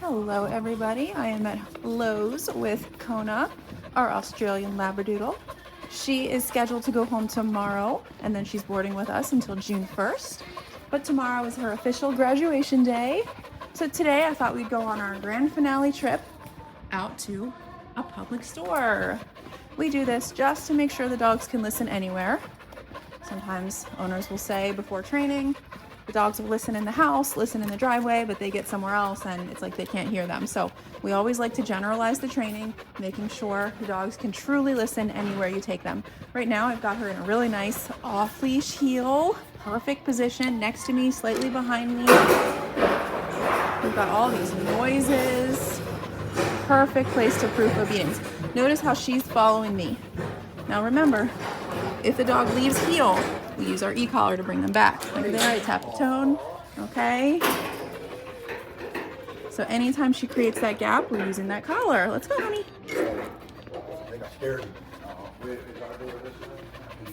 Hello everybody, I am at Lowe's with Kona, our Australian Labradoodle. She is scheduled to go home tomorrow and then she's boarding with us until June 1st. But tomorrow is her official graduation day. So today I thought we'd go on our grand finale trip out to a public store. We do this just to make sure the dogs can listen anywhere. Sometimes owners will say before training, the dogs will listen in the house, listen in the driveway, but they get somewhere else and it's like they can't hear them. So we always like to generalize the training, making sure the dogs can truly listen anywhere you take them. Right now I've got her in a really nice off-leash heel, perfect position next to me, slightly behind me. We've got all these noises, perfect place to prove obedience. Notice how she's following me. Now remember, if the dog leaves heel, we use our e-collar to bring them back. Like there, I tap the tone, okay? So anytime she creates that gap, we're using that collar. Let's go, honey.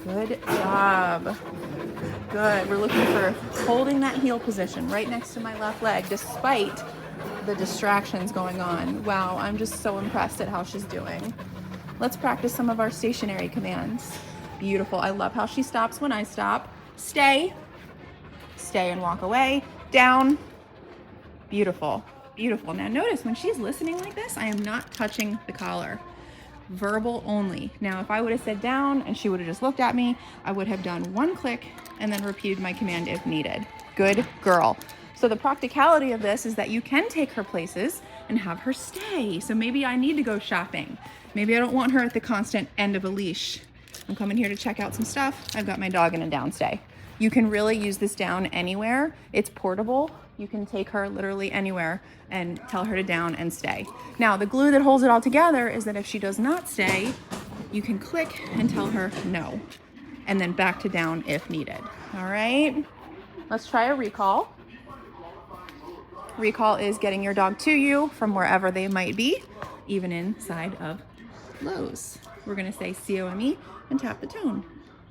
Good job. Good, we're looking for holding that heel position right next to my left leg, despite the distractions going on. Wow, I'm just so impressed at how she's doing. Let's practice some of our stationary commands. Beautiful. I love how she stops when I stop. Stay. Stay and walk away. Down. Beautiful. Beautiful. Now notice when she's listening like this, I am not touching the collar. Verbal only. Now if I would have said down and she would have just looked at me, I would have done one click and then repeated my command if needed. Good girl. So the practicality of this is that you can take her places and have her stay. So maybe I need to go shopping. Maybe I don't want her at the constant end of a leash. I'm coming here to check out some stuff. I've got my dog in a down stay. You can really use this down anywhere. It's portable. You can take her literally anywhere and tell her to down and stay. Now, the glue that holds it all together is that if she does not stay, you can click and tell her no, and then back to down if needed. All right, let's try a recall. Recall is getting your dog to you from wherever they might be, even inside of Lowe's. We're gonna say COME and tap the tone.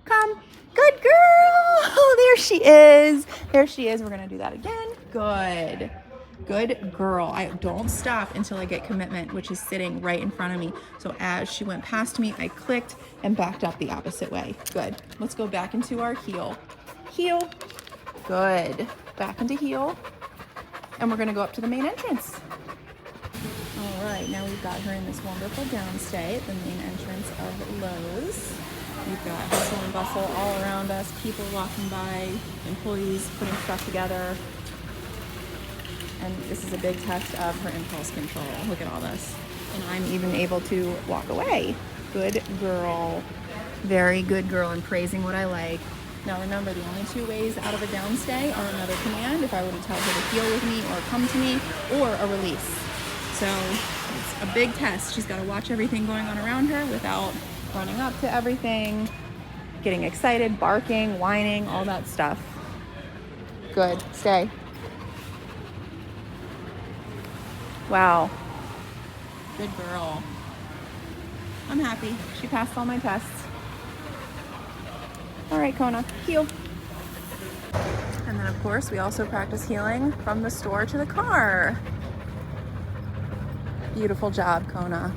Come, good girl. Oh, there she is. There she is. We're gonna do that again. Good, good girl. I don't stop until I get commitment, which is sitting right in front of me. So as she went past me, I clicked and backed up the opposite way. Good. Let's go back into our heel. Heel. Good. Back into heel. And we're gonna go up to the main entrance. All right, now we've got her in this wonderful downstay at the main entrance of Lowe's. We've got hustle and bustle all around us, people walking by, employees putting stuff together. And this is a big test of her impulse control. Look at all this. And I'm even able to walk away. Good girl. Very good girl, and praising what I like. Now remember, the only two ways out of a downstay are another command, if I were to tell her to heel with me or come to me, or a release. So it's a big test. She's got to watch everything going on around her without running up to everything, getting excited, barking, whining, all that stuff. Good. Stay. Wow. Good girl. I'm happy. She passed all my tests. All right, Kona, heel. And then of course, we also practice heeling from the store to the car. Beautiful job, Kona.